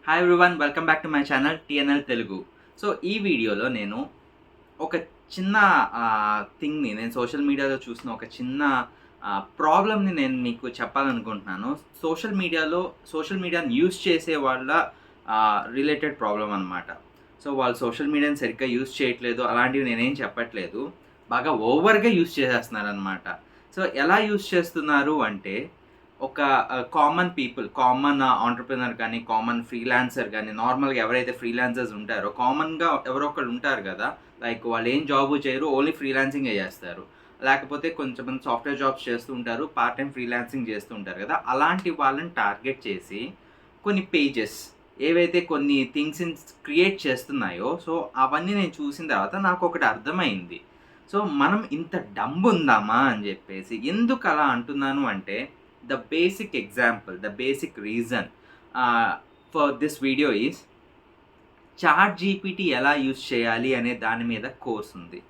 Hi everyone, welcome back to my channel TNL Telugu. So ఈ వీడియోలో నేను ఒక చిన్న థింగ్‌ని నేను సోషల్ మీడియాలో చూసిన ఒక చిన్న ప్రాబ్లమ్‌ని నేను మీకు చెప్పాలనుకుంటున్నాను. సోషల్ మీడియాని యూజ్ చేసే వాళ్ళ రిలేటెడ్ ప్రాబ్లమ్ అనమాట. సో వాళ్ళు సోషల్ మీడియాని సరిగ్గా యూజ్ చేయట్లేదు అలాంటివి నేనేం చెప్పట్లేదు. బాగా ఓవర్‌గా యూజ్ చేసేస్తున్నారనమాట. సో ఎలా యూజ్ చేస్తున్నారు అంటే ఒక కామన్ ఆంటర్‌ప్రెన్యూర్ గాని, కామన్ ఫ్రీలాన్సర్ గాని, నార్మల్‌గా ఎవరైతే ఫ్రీలాన్సర్స్ ఉంటారో కామన్‌గా ఎవరో ఒకళ్ళు ఉంటారు గదా! లైక్ వాళ్ళేం జాబు చేయరు. ఓన్లీ ఫ్రీలాన్సింగే జేస్తారు. లేకపోతే కొంచెంమంది సాఫ్ట్‌వేర్ జాబ్స్ చేస్తూ ఉంటారు. పార్ట్ టైమ్ ఫ్రీలాన్సింగ్ చేస్తూ ఉంటారు గదా! అలాంటి వాళ్ళని టార్గెట్ చేసి కొన్ని పేజెస్ ఏవైతే కొన్ని థింగ్స్‌ని క్రియేట్ చేస్తున్నాయో, సో అవన్నీ నేను చూసిన తర్వాత నాకొకటి అర్థమైంది. సో మనం ఇంత డంబుందామా అని జెప్పేసి. ఎందుకలా అంటున్నాను అంటే the basic reason for this video is chat GPT ఎలా యూజ్ చేయాలి అనే దాని మీద కోర్స్ ఉంది.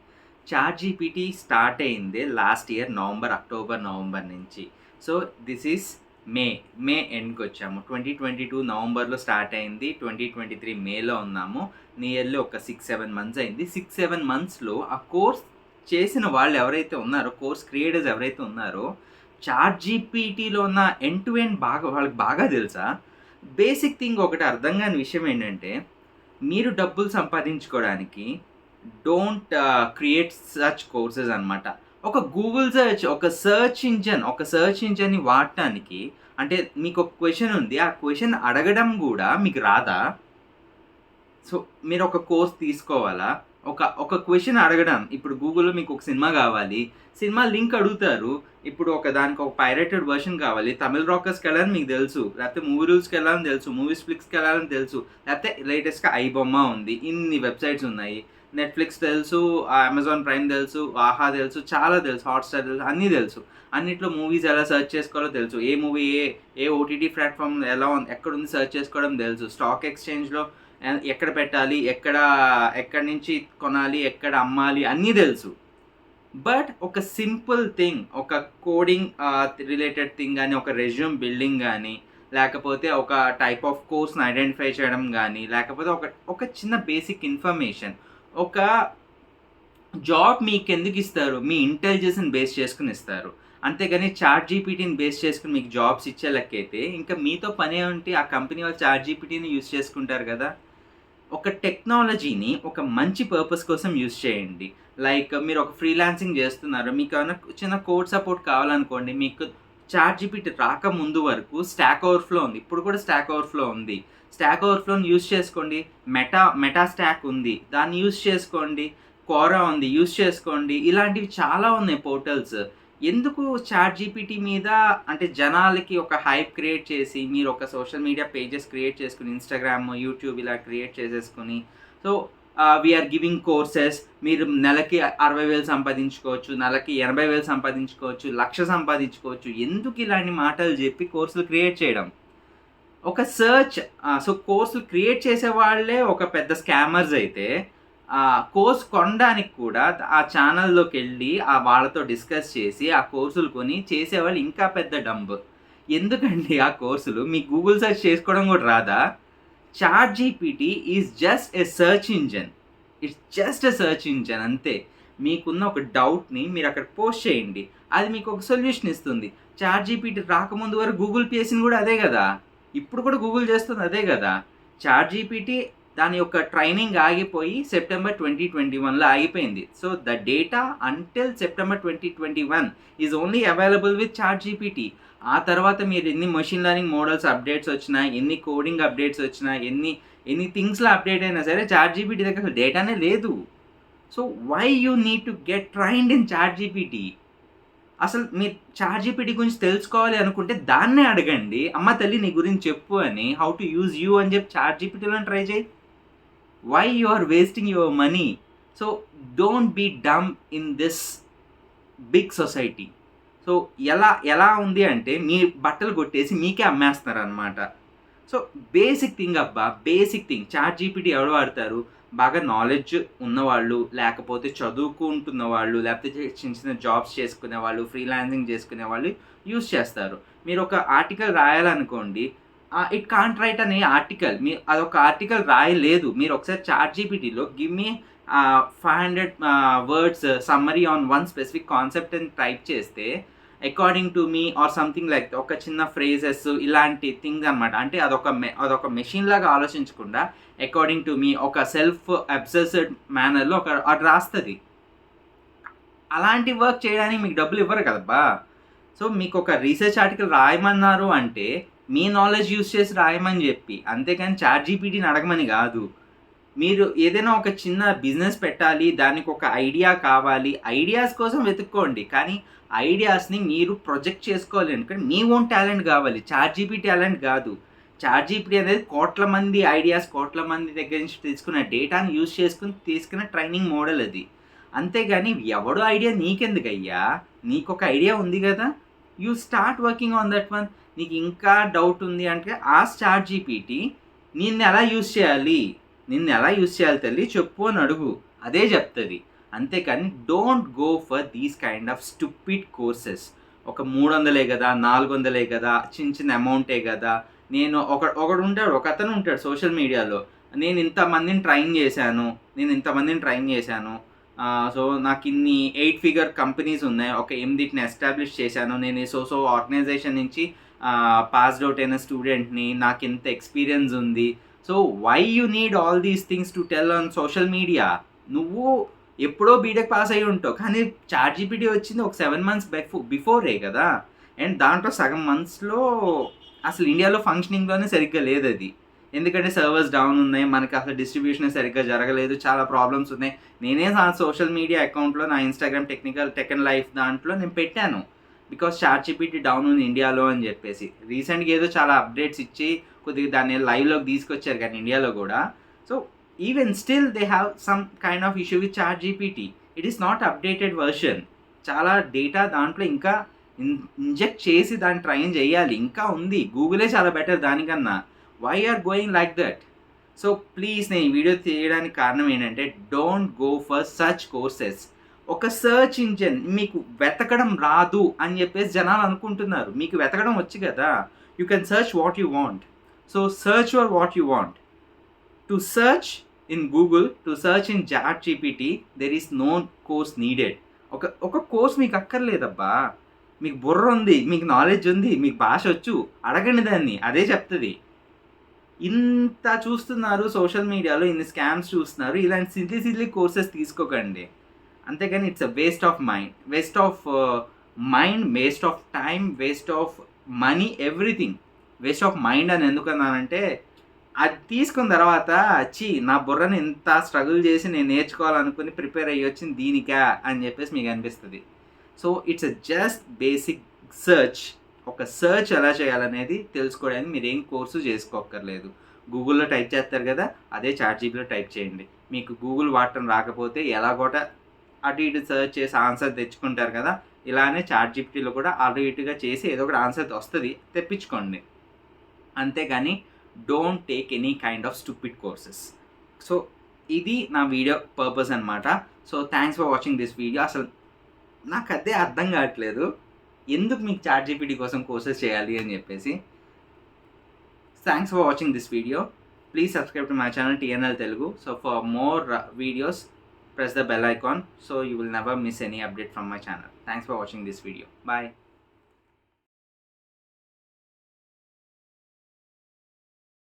చాట్ జీపీటీ స్టార్ట్ అయిందే లాస్ట్ ఇయర్ అక్టోబర్, నవంబర్ నుంచి. సో దిస్ ఈస్ మే ఎండ్కి వచ్చాము. 2022 నవంబర్లో స్టార్ట్ అయింది, 2023 మేలో ఉన్నాము. నియర్లీ ఒక 6-7 మంత్స్ అయింది. 6-7 మంత్స్లో ఆ కోర్స్ చేసిన వాళ్ళు ఎవరైతే ఉన్నారో, కోర్స్ క్రియేటర్స్ ఎవరైతే ఉన్నారో, చాట్ జీపీటీలో ఉన్న ఎండ్ టు ఎండ్ వాళ్ళకి బాగా తెలుసా. బేసిక్ థింగ్ ఒకటి అర్థం కాని విషయం ఏంటంటే, మీరు డబ్బులు సంపాదించుకోవడానికి డోంట్ క్రియేట్ సచ్ కోర్సెస్ అనమాట. ఒక గూగుల్ సెర్చ్, ఒక సెర్చ్ ఇంజన్ని వాడటానికి, అంటే మీకు ఒక క్వశ్చన్ ఉంది, ఆ క్వశ్చన్ అడగడం కూడా మీకు రాదా? సో మీరు ఒక కోర్స్ తీసుకోవాలా? ఒక క్వశ్చన్ అడగడం, ఇప్పుడు గూగుల్‌లో మీకు ఒక సినిమా కావాలి, సినిమా లింక్ అడుగుతారు. ఇప్పుడు దానికి ఒక పైరేటెడ్ వెర్షన్ కావాలి. తమిళ్ రాకర్స్‌కెళ్ళాలని మీకు తెలుసు, లేకపోతే మూవీ రూల్స్‌కెళ్ళాలని తెలుసు, మూవీస్ ఫ్లిక్స్‌కెళ్ళాలని తెలుసు, లేకపోతే లేటెస్ట్‌గా ఐబొమ్మ ఉంది. ఇన్ని వెబ్‌సైట్స్ ఉన్నాయి. నెట్‌ఫ్లిక్స్ తెలుసు, అమెజాన్ ప్రైమ్ తెలుసు, ఆహా తెలుసు, చాలా తెలుసు, హాట్‌స్టార్ తెలుసు, అన్నీ తెలుసు. అన్నిట్లో మూవీస్ ఎలా సెర్చ్ చేసుకోవాలో తెలుసు. ఏ మూవీ ఏ ఓటీటీ ప్లాట్‌ఫామ్ ఎలా ఉంది, ఎక్కడుంది సెర్చ్ చేసుకోవడం తెలుసు. స్టాక్ ఎక్స్‌చేంజ్‌లో ఎక్కడ పెట్టాలి, ఎక్కడి నుంచి కొనాలి, ఎక్కడ అమ్మాలి అన్నీ తెలుసు. బట్ ఒక సింపుల్ థింగ్, ఒక కోడింగ్ రిలేటెడ్ థింగ్ గానీ, ఒక రెజ్యూమ్ బిల్డింగ్ గానీ, లేకపోతే ఒక టైప్ ఆఫ్ కోర్స్‌ని ఐడెంటిఫై చేయడం గానీ, లేకపోతే ఒక చిన్న బేసిక్ ఇన్ఫర్మేషన్, ఒక జాబ్ మీకెందుకిస్తారు? మీ ఇంటెలిజెన్స్‌ని బేస్ చేసుకొని ఇస్తారు. అంతేగాని చాట్ జీపీటీని బేస్ చేసుకొని మీకు జాబ్స్ ఇచ్చే లెక్కైతే, ఇంకా మీతో పనేంటి? ఆ కంపెనీ వాళ్ళు చాట్ జీపీటీని యూజ్ చేసుకుంటారు గదా! ఒక టెక్నాలజీని ఒక మంచి పర్పస్ కోసం యూజ్ చేయండి. లైక్ మీరు ఒక ఫ్రీలాన్సింగ్ చేస్తున్నారు. మీకేమైనా చిన్న కోడ్ సపోర్ట్ కావాలనుకోండి. మీకు చాట్ జీపీటీ రాకముందు వరకు స్టాక్ ఓవర్‌ఫ్లో ఉంది. ఇప్పుడు కూడా స్టాక్ ఓవర్‌ఫ్లో ఉంది. స్టాక్ ఓవర్‌ఫ్లోని యూజ్ చేసుకోండి. మెటా స్టాక్ ఉంది. దాన్ని యూజ్ చేసుకోండి. క్వోరా ఉంది. యూజ్ చేసుకోండి. ఇలాంటివి చాలా ఉన్నాయి పోర్టల్స్. ఎందుకు చాట్ జీపీటీ మీద అంటే జనాలకి ఒక హైప్ క్రియేట్ చేసి, మీరు ఒక సోషల్ మీడియా పేజెస్ క్రియేట్ చేసుకొని, ఇన్‌స్టాగ్రామ్, యూట్యూబ్ ఇలా క్రియేట్ చేసేసుకొని, so we are giving courses. మీరు నెలకి 60,000 సంపాదించుకోవచ్చు, నెలకి 80,000 సంపాదించుకోవచ్చు, 1,00,000 సంపాదించుకోవచ్చు. ఎందుకు ఇలాంటి మాటలు చెప్పి కోర్సులు క్రియేట్ చేయడం? ఒక సో కోర్సులు క్రియేట్ చేసే వాళ్ళే ఒక పెద్ద స్కామర్స్ అయితే, కోర్స్ కొనడానికి కూడా ఆ ఛానల్‌లోకెళ్ళి వాళ్ళతో డిస్కస్ చేసి, ఆ కోర్సులు కొని చేసేవాళ్ళు ఇంకా పెద్ద డంబ్. ఎందుకండి ఆ కోర్సులు? మీకు గూగుల్ సెర్చ్ చేసుకోవడం కూడా రాదా? Chat GPT is just a search engine. It's just a search engine అంతే. మీకున్న ఒక డౌట్‌ని మీరక్కడ పోస్ట్ చేయండి. అది మీకు ఒక సొల్యూషన్ ఇస్తుంది. చాట్ జీపీటీ రాకముందు వరకు గూగుల్ చేసింది కూడా అదే గదా! ఇప్పుడు కూడా గూగుల్ చేస్తుంది అదే గదా! చాట్ జీపీటీ దాని యొక్క ట్రైనింగ్ ఆగిపోయి సెప్టెంబర్ 2021లో ఆగిపోయింది. So the data until September 2021 is only available with chat GPT. ఆ తర్వాత మీరు ఎన్ని మెషిన్ లెర్నింగ్ మోడల్స్ అప్డేట్స్ వచ్చినా, ఎన్ని కోడింగ్ అప్డేట్స్ వచ్చినా, ఎన్ని థింగ్స్‌లో అప్డేట్ అయినా సరే చాట్ జీపీటీ దగ్గర అసలు డేటానే లేదు. So why you need to get trained in chat GPT? అసలు మీరు చాట్ జీపీటీ గురించి తెలుసుకోవాలి అనుకుంటే దాన్నే అడగండి. అమ్మ తల్లి నీ గురించి చెప్పు అని, హౌ టు యూజ్ యూ అని చెప్పి చాట్ జీపీటీలోనే ట్రై చేయి. Why you are wasting your money? So don't be dumb in this big society. So ఎలా ఉంది అంటే, మీ బట్టలు కొట్టేసి మీకే అమ్మేస్తున్నారనమాట. సో బేసిక్ థింగ్ అబ్బా, బేసిక్ థింగ్. చాట్ జీపీటీ ఎవరు వాడతారు? బాగా నాలెడ్జ్ ఉన్నవాళ్ళు, లేకపోతే చదువుకుంటున్న వాళ్ళు, లేకపోతే చిన్న చిన్న జాబ్స్ చేసుకునేవాళ్ళు, ఫ్రీలాన్సింగ్ చేసుకునేవాళ్ళు యూజ్ చేస్తారు. మీరు ఒక ఆర్టికల్ రాయాలనుకోండి, ఇట్ కాంట్ రైట్ అనే ఆర్టికల్. అదొక ఆర్టికల్ రాయలేదు. మీరు ఒకసారి చాట్‌జీపీటీలో give me 500 words summary on one specific concept అని టైప్ చేస్తే అకార్డింగ్ టు మీ ఆర్ సంథింగ్ లైక్ ఒక చిన్న ఫ్రేజెస్ ఇలాంటి థింగ్స్ అనమాట. అంటే అదొక మెషిన్ లాగా ఆలోచించకుండా అకార్డింగ్ టు మీ ఒక సెల్ఫ్ అబ్సెస్డ్ మేనర్‌లో అది రాస్తది. అలాంటి వర్క్ చేయడానికి మీకు డబ్బులు ఇవ్వరు కదబ్బా! సో మీకు ఒక రీసెర్చ్ ఆర్టికల్ రాయమన్నారు అంటే మీ నాలెడ్జ్ యూజ్ చేసి రాయమని చెప్పి, అంతేకాని చాట్‌జీపీటీని అడగమని కాదు. మీరు ఏదైనా ఒక చిన్న బిజినెస్ పెట్టాలి, దానికి ఒక ఐడియా కావాలి, ఐడియాస్ కోసం వెతుక్కోండి. కానీ ఐడియాస్‌ని మీరు ప్రొజెక్ట్ చేసుకోవాలి అనుకోండి, మీ ఓన్ టాలెంట్ కావాలి. చాట్‌జీపీటీ టాలెంట్ కాదు. చాట్‌జీపీటీ అనేది కోట్ల మంది ఐడియాస్, కోట్ల మంది దగ్గర నుంచి తీసుకున్న డేటాని యూజ్ చేసుకొని తీసుకున్న ట్రైనింగ్ మోడల్ అది. అంతేగాని ఎవడో ఐడియా నీకెందుకయ్యా? నీకొక ఐడియా ఉంది కదా! You start working on that one. నీకు ఇంకా డౌట్ ఉంది అంటే ఆస్క్ చాట్‌జీపీటీ నిన్నెలా యూజ్ చేయాలి? నిన్నెలా యూజ్ చేయాలి తల్లి చెప్పు అని అడుగు. అదే చెప్తది. అంతేకాని don't go for these kind of stupid courses. ఒక 300 కదా, 400 కదా, చిన్న అమౌంటే కదా. నేను ఒకతను ఉంటాడు సోషల్ మీడియాలో. నేను ఇంతమందిని ట్రైన్ చేశాను. సో నాకిన్ని 8 ఫిగర్ కంపెనీస్ ఉన్నాయి. ఒక 8ని ఎస్టాబ్లిష్ చేశాను. నేను ఈ ఆర్గనైజేషన్ నుంచి పాస్డ్ అవుట్ అయిన స్టూడెంట్‌ని. నాకింత ఎక్స్‌పీరియన్స్ ఉంది. So why you need all these things to tell on social media? నువ్వు ఎప్పుడో బీటెక్ పాస్ అయ్యి ఉంటావు. కానీ చాట్‌జీపీటీ వచ్చింది ఒక 7 మంత్స్ బిఫోరే కదా! అండ్ దాంట్లో సగం మంత్స్‌లో అసలు ఇండియాలో ఫంక్షనింగ్‌లోనే సరిగ్గా లేదది. ఎందుకంటే సర్వర్స్ డౌన్ ఉన్నాయి. మనకి అసలు డిస్ట్రిబ్యూషన్ సరిగ్గా జరగలేదు. చాలా ప్రాబ్లమ్స్ ఉన్నాయి. నేనే నా సోషల్ మీడియా అకౌంట్‌లో నా ఇన్‌స్టాగ్రామ్ టెక్ అండ్ లైఫ్ దాంట్లో నేను పెట్టాను. బికాజ్ చాట్‌జీపీటీ డౌన్ ఉంది ఇండియాలో అని చెప్పేసి. రీసెంట్‌గా ఏదో చాలా అప్డేట్స్ ఇచ్చి కొద్దిగా దాన్ని లైవ్‌లోకి తీసుకొచ్చారు కానీ ఇండియాలో కూడా. So even still they have some kind of issue with ChatGPT. It is not updated version. చాలా డేటా దాంట్లో ఇంకా ఇంజెక్ట్ చేసి దాన్ని ట్రైన్ చేయాలి. ఇంకా ఉంది. గూగులే చాలా బెటర్ దానికన్నా. Why are going like that? So please నేను ఈ వీడియో తీయడానికి కారణం ఏంటంటే don't go for such courses. ఒక సర్చ్ ఇంజిన్ మీకు వెతకడం రాదు అని చెప్పేసి జనాలు అనుకుంటున్నారు. మీకు వెతకడం వచ్చు కదా. You can search what you want. So search for what you want. To search in Google, to search in chat GPT there is no course needed. ఒక కోర్స్ మీకు అక్కర్లేదబ్బా. మీకు బుర్ర ఉంది, మీకు నాలెడ్జ్ ఉంది, మీకు భాష వచ్చు, అడగండి దాన్ని, అదే చెప్తుంది. ఇంత చూస్తున్నారు సోషల్ మీడియాలో, ఇన్ని స్కామ్స్ చూస్తున్నారు. ఇలాంటి సిల్లీ కోర్సెస్ తీసుకోకండి. అంతేగాని it's a waste of waste of mind, waste of time, waste of money, everything. Waste of mind అని ఎందుకన్నానంటే అది తీసుకున్న తర్వాత నా బుర్రని ఇంత స్ట్రగుల్ చేసి నేను నేర్చుకోవాలనుకుని ప్రిపేర్ అయ్యి వచ్చింది దీనికా అని చెప్పేసి మీకు అనిపిస్తుంది. So it's just basic search. ఒక సర్చ్ ఎలా చేయాలనేది తెలుసుకోవడానికి మీరు ఏం కోర్సు చేసుకోక్కర్లేదు. గూగుల్లో టైప్ చేస్తారు కదా, అదే చాట్‌జీపీటీలో టైప్ చేయండి. మీకు గూగుల్ వాడటం రాకపోతే ఎలాగోట అటు ఇటు సర్చ్ చేసి ఆన్సర్ తెచ్చుకుంటారు కదా, ఇలానే చాట్‌జీపీటీలో కూడా అటు ఇటుగా చేసి ఏదో ఒకటి ఆన్సర్ వస్తుంది, తెప్పించుకోండి. అంతేగాని don't take any kind of stupid courses. So ఇది నా వీడియో పర్పస్ అనమాట. So thanks for watching this video. అసలు నాకు అదే అర్థం కావట్లేదు, ఎందుకు మీకు చాట్‌జీపీటీ కోసం కోర్సెస్ చేయాలి అని చెప్పేసి. Thanks for watching this video. Please subscribe to my channel TNL Telugu. So for more videos, press the bell icon so you will never miss any update from my channel. Thanks for watching this video. Bye.